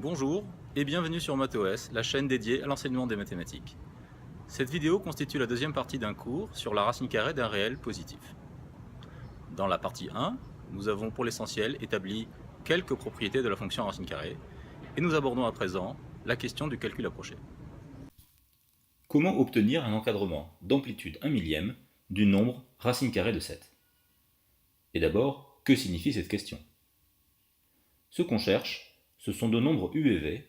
Bonjour et bienvenue sur MathOS, la chaîne dédiée à l'enseignement des mathématiques. Cette vidéo constitue la deuxième partie d'un cours sur la racine carrée d'un réel positif. Dans la partie 1, nous avons pour l'essentiel établi quelques propriétés de la fonction racine carrée et nous abordons à présent la question du calcul approché. Comment obtenir un encadrement d'amplitude 1 millième du nombre racine carrée de 7? Et d'abord, que signifie cette question? Ce qu'on cherche, ce sont deux nombres u et v,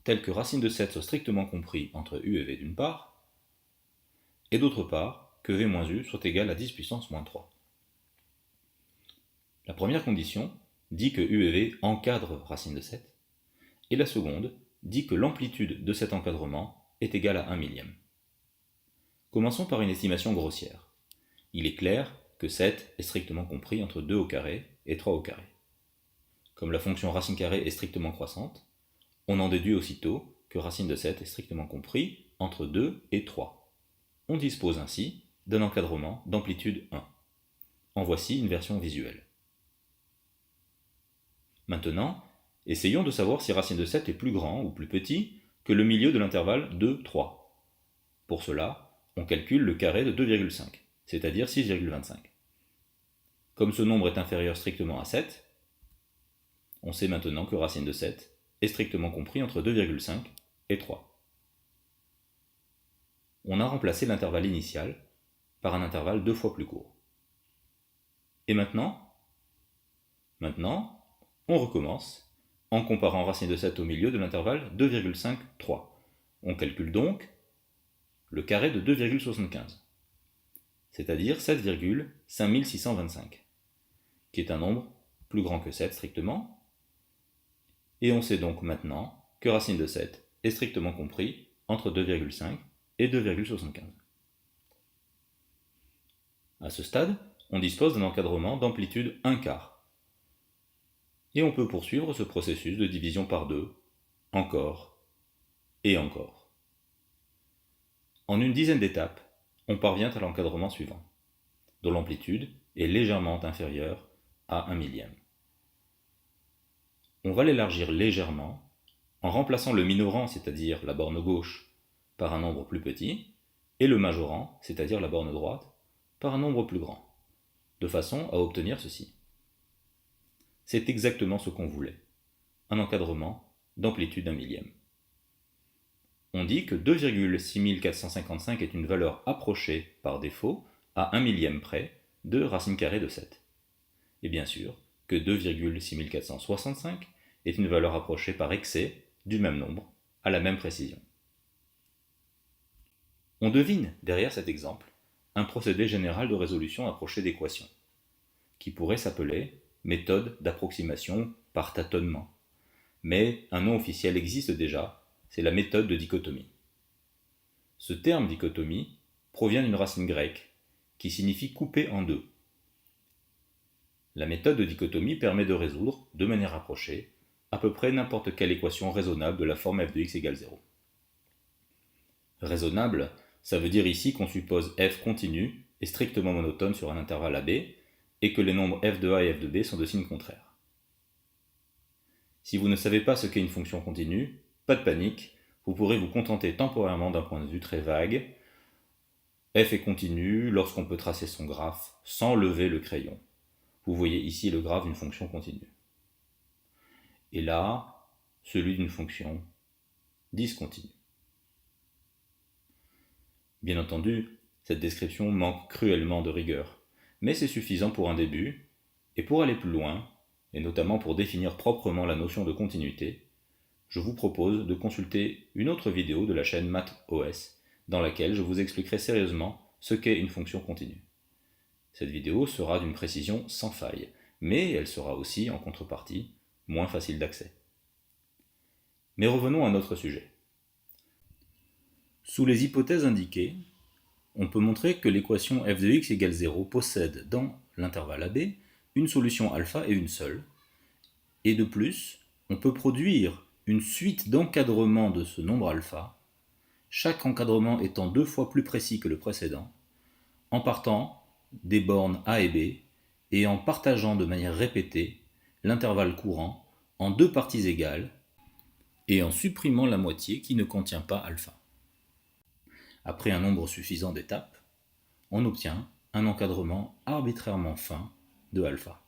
tels que racine de 7 soit strictement compris entre u et v d'une part, et d'autre part, que v moins u soit égal à 10 puissance moins 3. La première condition dit que u et v encadrent racine de 7, et la seconde dit que l'amplitude de cet encadrement est égale à 1 millième. Commençons par une estimation grossière. Il est clair que 7 est strictement compris entre 2 au carré et 3 au carré. Comme la fonction racine carrée est strictement croissante, on en déduit aussitôt que racine de 7 est strictement compris entre 2 et 3. On dispose ainsi d'un encadrement d'amplitude 1. En voici une version visuelle. Maintenant, essayons de savoir si racine de 7 est plus grand ou plus petit que le milieu de l'intervalle 2, 3. Pour cela, on calcule le carré de 2,5, c'est-à-dire 6,25. Comme ce nombre est inférieur strictement à 7, on sait maintenant que racine de 7 est strictement compris entre 2,5 et 3. On a remplacé l'intervalle initial par un intervalle 2 fois plus court. Et maintenant, on recommence en comparant racine de 7 au milieu de l'intervalle 2,5, 3. On calcule donc le carré de 2,75, c'est-à-dire 7,5625, qui est un nombre plus grand que 7 strictement, et on sait donc maintenant que racine de 7 est strictement compris entre 2,5 et 2,75. À ce stade, on dispose d'un encadrement d'amplitude 1 quart. Et on peut poursuivre ce processus de division par 2, encore et encore. En une dizaine d'étapes, on parvient à l'encadrement suivant, dont l'amplitude est légèrement inférieure à 1 millième. On va l'élargir légèrement en remplaçant le minorant, c'est-à-dire la borne gauche, par un nombre plus petit, et le majorant, c'est-à-dire la borne droite, par un nombre plus grand, de façon à obtenir ceci. C'est exactement ce qu'on voulait, un encadrement d'amplitude 1 millième. On dit que 2,6455 est une valeur approchée par défaut à 1 millième près de racine carrée de 7. Et bien sûr que 2,6465 est une valeur approchée par excès du même nombre à la même précision. On devine derrière cet exemple un procédé général de résolution approchée d'équations, qui pourrait s'appeler méthode d'approximation par tâtonnement. Mais un nom officiel existe déjà, c'est la méthode de dichotomie. Ce terme dichotomie provient d'une racine grecque qui signifie couper en deux. La méthode de dichotomie permet de résoudre, de manière approchée, à peu près n'importe quelle équation raisonnable de la forme f de x égale 0. Raisonnable, ça veut dire ici qu'on suppose f continu et strictement monotone sur un intervalle AB, et que les nombres f de a et f de b sont de signe contraire. Si vous ne savez pas ce qu'est une fonction continue, pas de panique, vous pourrez vous contenter temporairement d'un point de vue très vague. F est continu lorsqu'on peut tracer son graphe sans lever le crayon. Vous voyez ici le graphe d'une fonction continue. Et là, celui d'une fonction discontinue. Bien entendu, cette description manque cruellement de rigueur, mais c'est suffisant pour un début, et pour aller plus loin, et notamment pour définir proprement la notion de continuité, je vous propose de consulter une autre vidéo de la chaîne MathOS, dans laquelle je vous expliquerai sérieusement ce qu'est une fonction continue. Cette vidéo sera d'une précision sans faille, mais elle sera aussi, en contrepartie, moins facile d'accès. Mais revenons à notre sujet. Sous les hypothèses indiquées, on peut montrer que l'équation f de x égale 0 possède dans l'intervalle AB une solution alpha et une seule, et de plus, on peut produire une suite d'encadrements de ce nombre alpha, chaque encadrement étant 2 fois plus précis que le précédent, en partant des bornes A et B, et en partageant de manière répétée l'intervalle courant en deux parties égales, et en supprimant la moitié qui ne contient pas alpha. Après un nombre suffisant d'étapes, on obtient un encadrement arbitrairement fin de alpha.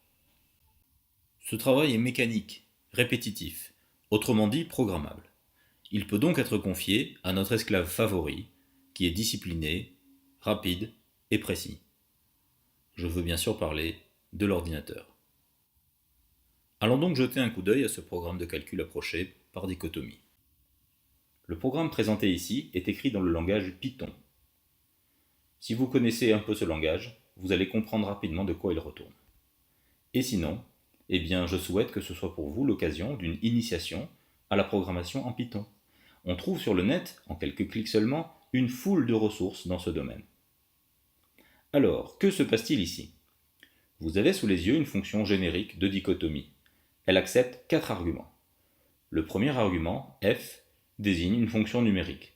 Ce travail est mécanique, répétitif, autrement dit programmable. Il peut donc être confié à notre esclave favori, qui est discipliné, rapide et précis. Je veux bien sûr parler de l'ordinateur. Allons donc jeter un coup d'œil à ce programme de calcul approché par dichotomie. Le programme présenté ici est écrit dans le langage Python. Si vous connaissez un peu ce langage, vous allez comprendre rapidement de quoi il retourne. Et sinon, eh bien, je souhaite que ce soit pour vous l'occasion d'une initiation à la programmation en Python. On trouve sur le net, en quelques clics seulement, une foule de ressources dans ce domaine. Alors, que se passe-t-il ici? Vous avez sous les yeux une fonction générique de dichotomie. Elle accepte 4 arguments. Le premier argument, f, désigne une fonction numérique.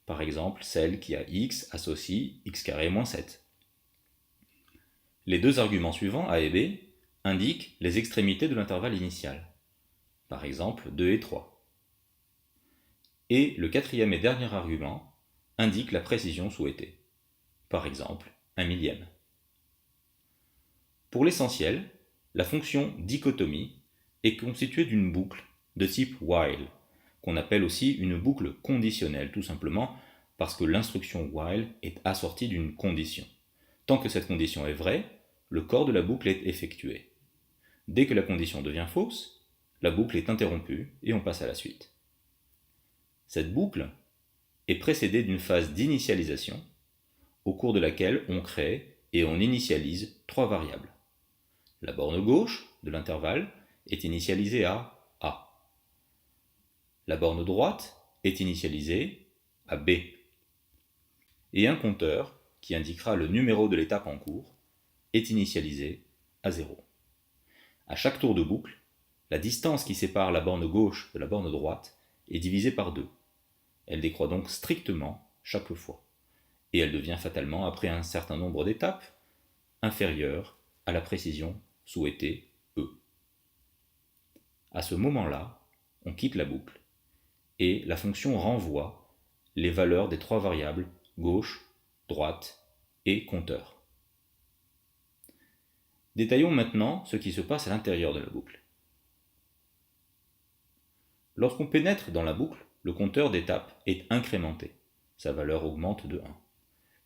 Par exemple, celle qui a x associe x carré moins 7. Les deux arguments suivants, a et b, indiquent les extrémités de l'intervalle initial. Par exemple, 2 et 3. Et le quatrième et dernier argument indique la précision souhaitée. Par exemple, 1/1000. Pour l'essentiel, la fonction dichotomie est constituée d'une boucle de type while, qu'on appelle aussi une boucle conditionnelle, tout simplement parce que l'instruction while est assortie d'une condition. Tant que cette condition est vraie, le corps de la boucle est effectué. Dès que la condition devient fausse, la boucle est interrompue et on passe à la suite. Cette boucle est précédée d'une phase d'initialisation, au cours de laquelle on crée et on initialise 3 variables. La borne gauche de l'intervalle est initialisée à A. La borne droite est initialisée à B. Et un compteur, qui indiquera le numéro de l'étape en cours, est initialisé à 0. À chaque tour de boucle, la distance qui sépare la borne gauche de la borne droite est divisée par 2. Elle décroît donc strictement chaque fois. Et elle devient fatalement, après un certain nombre d'étapes, inférieure à la précision souhaitée E. À ce moment-là, on quitte la boucle et la fonction renvoie les valeurs des 3 variables gauche, droite et compteur. Détaillons maintenant ce qui se passe à l'intérieur de la boucle. Lorsqu'on pénètre dans la boucle, le compteur d'étapes est incrémenté. Sa valeur augmente de 1.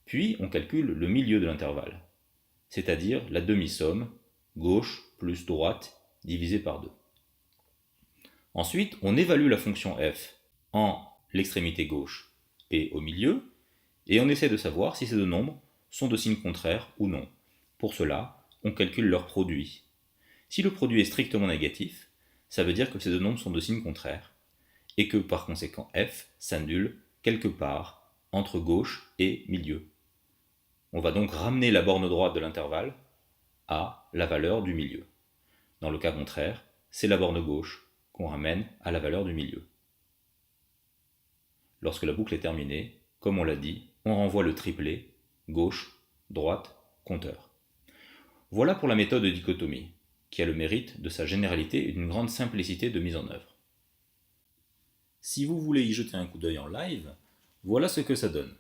Puis on calcule le milieu de l'intervalle, c'est-à-dire la demi-somme gauche plus droite divisé par 2. Ensuite, on évalue la fonction f en l'extrémité gauche et au milieu, et on essaie de savoir si ces deux nombres sont de signe contraire ou non. Pour cela, on calcule leur produit. Si le produit est strictement négatif, ça veut dire que ces deux nombres sont de signe contraire, et que par conséquent f s'annule quelque part entre gauche et milieu. On va donc ramener la borne droite de l'intervalle à la valeur du milieu. Dans le cas contraire, c'est la borne gauche qu'on ramène à la valeur du milieu. Lorsque la boucle est terminée, comme on l'a dit, on renvoie le triplet gauche, droite, compteur. Voilà pour la méthode de dichotomie, qui a le mérite de sa généralité et d'une grande simplicité de mise en œuvre. Si vous voulez y jeter un coup d'œil en live, voilà ce que ça donne.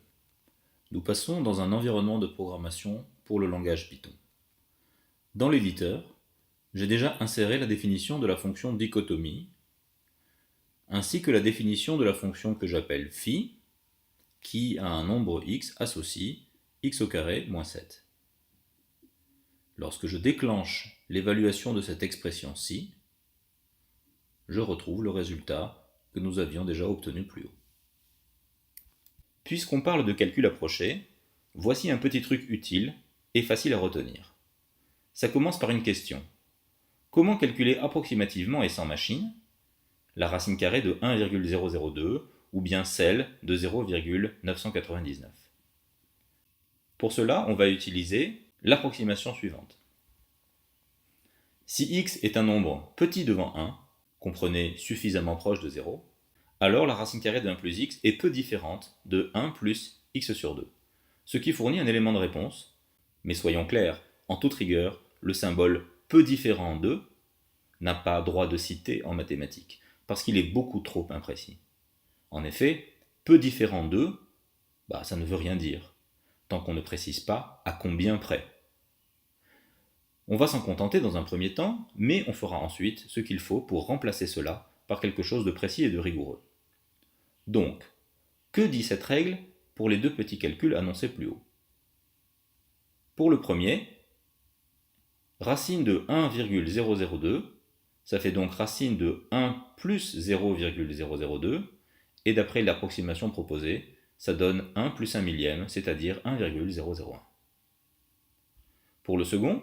Nous passons dans un environnement de programmation pour le langage Python. Dans l'éditeur, j'ai déjà inséré la définition de la fonction dichotomie, ainsi que la définition de la fonction que j'appelle phi, qui à un nombre x associe x au carré moins 7. Lorsque je déclenche l'évaluation de cette expression-ci, je retrouve le résultat que nous avions déjà obtenu plus haut. Puisqu'on parle de calcul approché, voici un petit truc utile et facile à retenir. Ça commence par une question. Comment calculer approximativement et sans machine la racine carrée de 1,002 ou bien celle de 0,999? Pour cela, on va utiliser l'approximation suivante. Si x est un nombre petit devant 1, comprenez suffisamment proche de 0, alors la racine carrée de 1 plus x est peu différente de 1 plus x sur 2, ce qui fournit un élément de réponse, mais soyons clairs, en toute rigueur, le symbole peu différent de n'a pas droit de cité en mathématiques, parce qu'il est beaucoup trop imprécis. En effet, peu différent de, ça ne veut rien dire, tant qu'on ne précise pas à combien près. On va s'en contenter dans un premier temps, mais on fera ensuite ce qu'il faut pour remplacer cela par quelque chose de précis et de rigoureux. Donc, que dit cette règle pour les deux petits calculs annoncés plus haut? Pour le premier, racine de 1,002, ça fait donc racine de 1 plus 0,002, et d'après l'approximation proposée, ça donne 1 plus 1 millième, c'est-à-dire 1,001. Pour le second,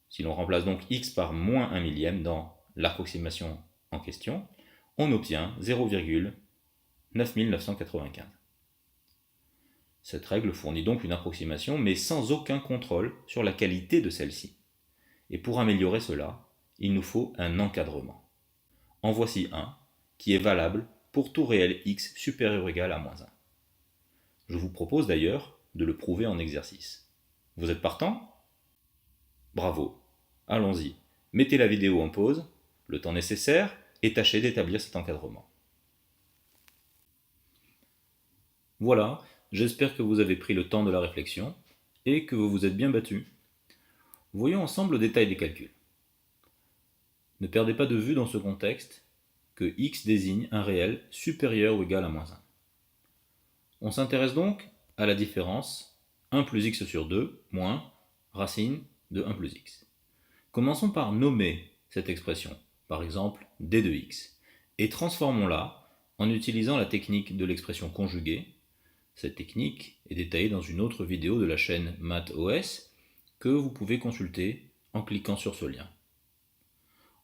si l'on remplace donc x par moins 1 millième dans l'approximation en question, on obtient 0,9995. Cette règle fournit donc une approximation, mais sans aucun contrôle sur la qualité de celle-ci. Et pour améliorer cela, il nous faut un encadrement. En voici un, qui est valable pour tout réel x supérieur ou égal à moins 1. Je vous propose d'ailleurs de le prouver en exercice. Vous êtes partant? Bravo. Allons-y. Mettez la vidéo en pause, le temps nécessaire, et tâchez d'établir cet encadrement. Voilà, j'espère que vous avez pris le temps de la réflexion et que vous vous êtes bien battu. Voyons ensemble le détail des calculs. Ne perdez pas de vue dans ce contexte que x désigne un réel supérieur ou égal à moins 1. On s'intéresse donc à la différence 1 plus x sur 2 moins racine de 1 plus x. Commençons par nommer cette expression, par exemple d de x, et transformons-la en utilisant la technique de l'expression conjuguée. Cette technique est détaillée dans une autre vidéo de la chaîne MathOS que vous pouvez consulter en cliquant sur ce lien.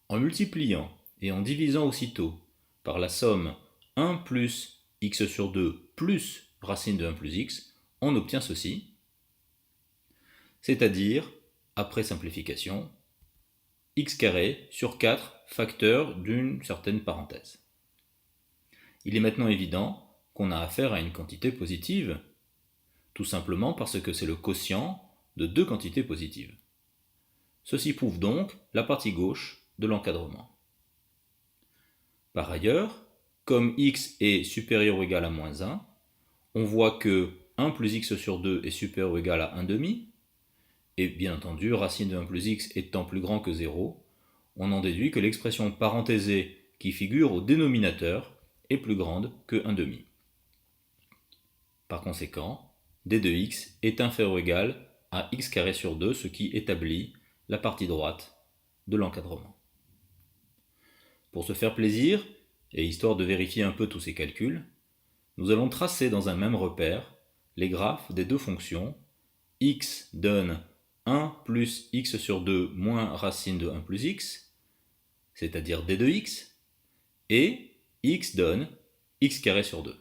En multipliant et en divisant aussitôt par la somme 1 plus x sur 2 plus racine de 1 plus x, on obtient ceci, c'est-à-dire, après simplification, x carré sur 4 facteurs d'une certaine parenthèse. Il est maintenant évident qu'on a affaire à une quantité positive, tout simplement parce que c'est le quotient de deux quantités positives. Ceci prouve donc la partie gauche de l'encadrement. Par ailleurs, comme x est supérieur ou égal à moins 1, on voit que 1 plus x sur 2 est supérieur ou égal à 1 demi, et bien entendu, racine de 1 plus x étant plus grand que 0, on en déduit que l'expression parenthésée qui figure au dénominateur est plus grande que 1 demi. Par conséquent, d de x est inférieur ou égal à x carré sur 2, ce qui établit la partie droite de l'encadrement. Pour se faire plaisir, et histoire de vérifier un peu tous ces calculs, nous allons tracer dans un même repère les graphes des deux fonctions x donne 1 plus x sur 2 moins racine de 1 plus x, c'est-à-dire d de x, et x donne x carré sur 2,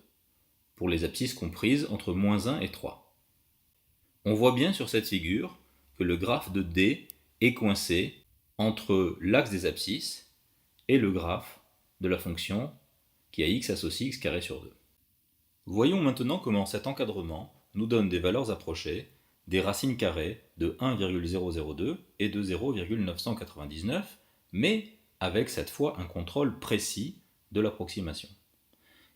pour les abscisses comprises entre moins 1 et 3. On voit bien sur cette figure que le graphe de d est coincé entre l'axe des abscisses et le graphe de la fonction qui a x associe x carré sur 2. Voyons maintenant comment cet encadrement nous donne des valeurs approchées des racines carrées de 1,002 et de 0,999, mais avec cette fois un contrôle précis de l'approximation.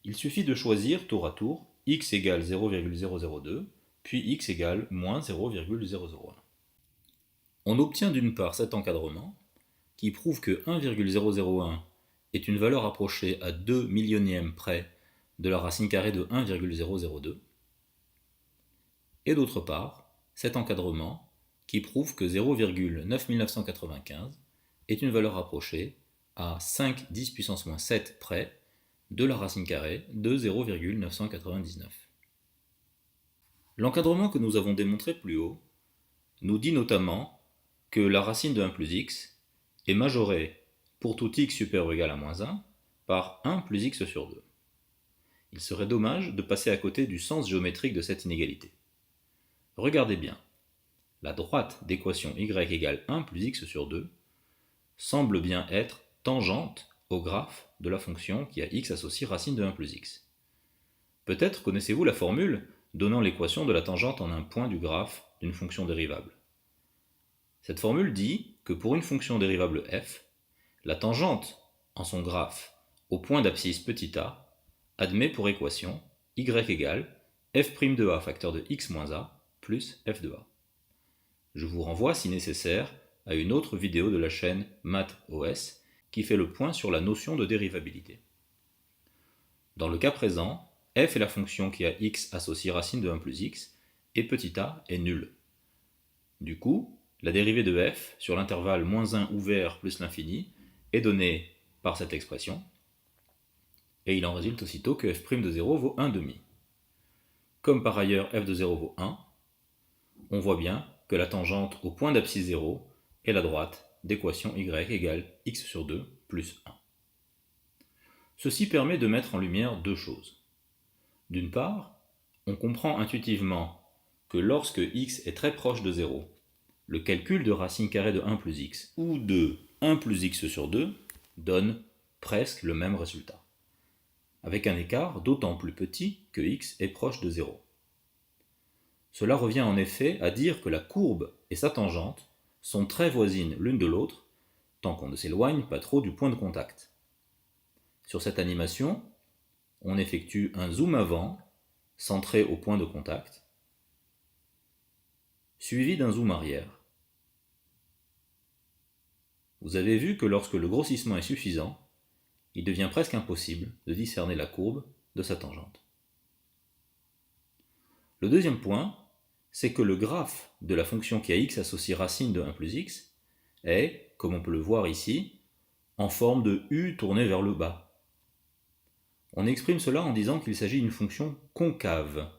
Il suffit de choisir tour à tour x égale 0,002, puis x égale moins 0,001. On obtient d'une part cet encadrement, qui prouve que 1,001 est une valeur approchée à 2 millionièmes près de la racine carrée de 1,002, et d'autre part, cet encadrement qui prouve que 0,9995 est une valeur approchée à 5 10 puissance moins 7 près de la racine carrée de 0,999. L'encadrement que nous avons démontré plus haut nous dit notamment que la racine de 1 plus x est majorée pour tout x supérieur ou égal à moins 1 par 1 plus x sur 2. Il serait dommage de passer à côté du sens géométrique de cette inégalité. Regardez bien, la droite d'équation y égale 1 plus x sur 2 semble bien être tangente au graphe de la fonction qui a x associé racine de 1 plus x. Peut-être connaissez-vous la formule donnant l'équation de la tangente en un point du graphe d'une fonction dérivable. Cette formule dit que pour une fonction dérivable f, la tangente en son graphe au point d'abscisse petit a admet pour équation y égale f' de a facteur de x moins a plus f de a. Je vous renvoie, si nécessaire, à une autre vidéo de la chaîne MathOS qui fait le point sur la notion de dérivabilité. Dans le cas présent, f est la fonction qui a x associé racine de 1 plus x, et petit a est nul. Du coup, la dérivée de f sur l'intervalle -1 ouvert plus l'infini est donnée par cette expression, et il en résulte aussitôt que f' de 0 vaut 1,5. Comme par ailleurs f de 0 vaut 1, on voit bien que la tangente au point d'abscisse 0 est la droite d'équation y égale x sur 2 plus 1. Ceci permet de mettre en lumière deux choses. D'une part, on comprend intuitivement que lorsque x est très proche de 0, le calcul de racine carrée de 1 plus x ou de 1 plus x sur 2 donne presque le même résultat, avec un écart d'autant plus petit que x est proche de 0. Cela revient en effet à dire que la courbe et sa tangente sont très voisines l'une de l'autre, tant qu'on ne s'éloigne pas trop du point de contact. Sur cette animation, on effectue un zoom avant, centré au point de contact, suivi d'un zoom arrière. Vous avez vu que lorsque le grossissement est suffisant, il devient presque impossible de discerner la courbe de sa tangente. Le deuxième point, c'est que le graphe de la fonction qui a x associé racine de 1 plus x est, comme on peut le voir ici, en forme de U tournée vers le bas. On exprime cela en disant qu'il s'agit d'une fonction concave.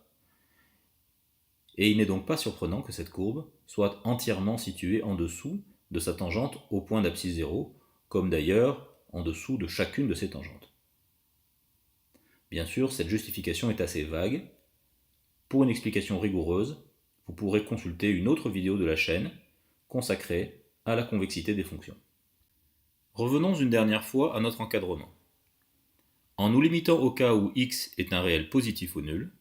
Et il n'est donc pas surprenant que cette courbe soit entièrement située en dessous de sa tangente au point d'abscisse 0, comme d'ailleurs en dessous de chacune de ses tangentes. Bien sûr, cette justification est assez vague. Pour une explication rigoureuse, vous pourrez consulter une autre vidéo de la chaîne consacrée à la convexité des fonctions. Revenons une dernière fois à notre encadrement. En nous limitant au cas où x est un réel positif ou nul,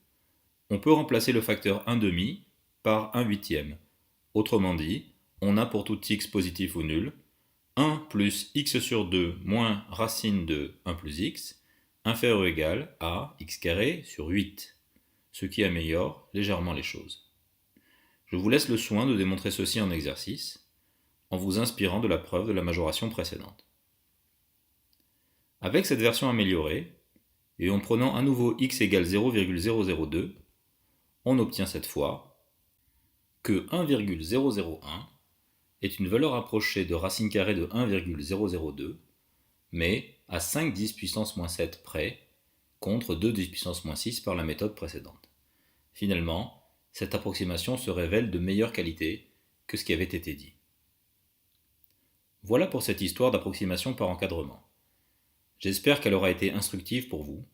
on peut remplacer le facteur 1,5 par 1/8. Autrement dit, on a pour tout x positif ou nul 1 plus x sur 2 moins racine de 1 plus x inférieur ou égal à x carré sur 8, ce qui améliore légèrement les choses. Je vous laisse le soin de démontrer ceci en exercice, en vous inspirant de la preuve de la majoration précédente. Avec cette version améliorée, et en prenant à nouveau x égale 0,002, on obtient cette fois que 1,001 est une valeur approchée de racine carrée de 1,002, mais à 5 10 puissance moins 7 près, contre 2 10 puissance moins 6 par la méthode précédente. Finalement, cette approximation se révèle de meilleure qualité que ce qui avait été dit. Voilà pour cette histoire d'approximation par encadrement. J'espère qu'elle aura été instructive pour vous.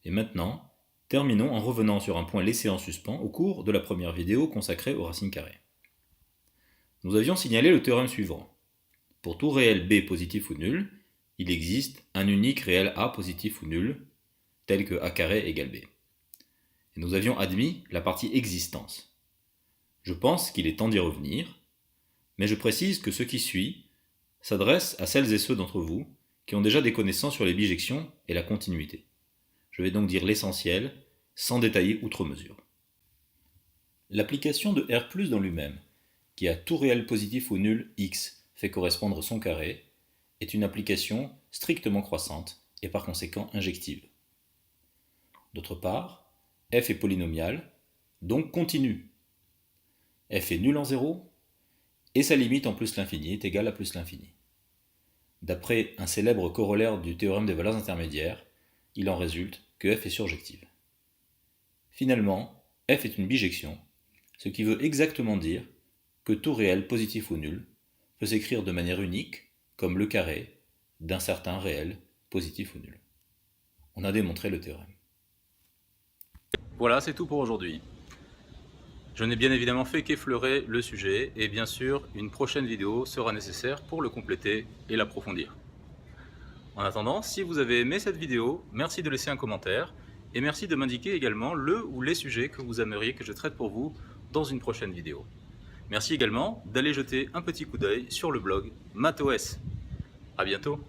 Et maintenant, terminons en revenant sur un point laissé en suspens au cours de la première vidéo consacrée aux racines carrées. Nous avions signalé le théorème suivant. Pour tout réel b positif ou nul, il existe un unique réel a positif ou nul, tel que a carré égale b. Et nous avions admis la partie existence. Je pense qu'il est temps d'y revenir, mais je précise que ce qui suit s'adresse à celles et ceux d'entre vous qui ont déjà des connaissances sur les bijections et la continuité. Je vais donc dire l'essentiel, sans détailler outre mesure. L'application de R+ dans lui-même, qui a tout réel positif ou nul x fait correspondre son carré, est une application strictement croissante et par conséquent injective. D'autre part, f est polynomial, donc continu. F est nul en 0, et sa limite en plus l'infini est égale à plus l'infini. D'après un célèbre corollaire du théorème des valeurs intermédiaires, il en résulte que f est surjective. Finalement, f est une bijection, ce qui veut exactement dire que tout réel positif ou nul peut s'écrire de manière unique comme le carré d'un certain réel positif ou nul. On a démontré le théorème. Voilà, c'est tout pour aujourd'hui. Je n'ai bien évidemment fait qu'effleurer le sujet et bien sûr, une prochaine vidéo sera nécessaire pour le compléter et l'approfondir. En attendant, si vous avez aimé cette vidéo, merci de laisser un commentaire et merci de m'indiquer également le ou les sujets que vous aimeriez que je traite pour vous dans une prochaine vidéo. Merci également d'aller jeter un petit coup d'œil sur le blog MathOS. À bientôt.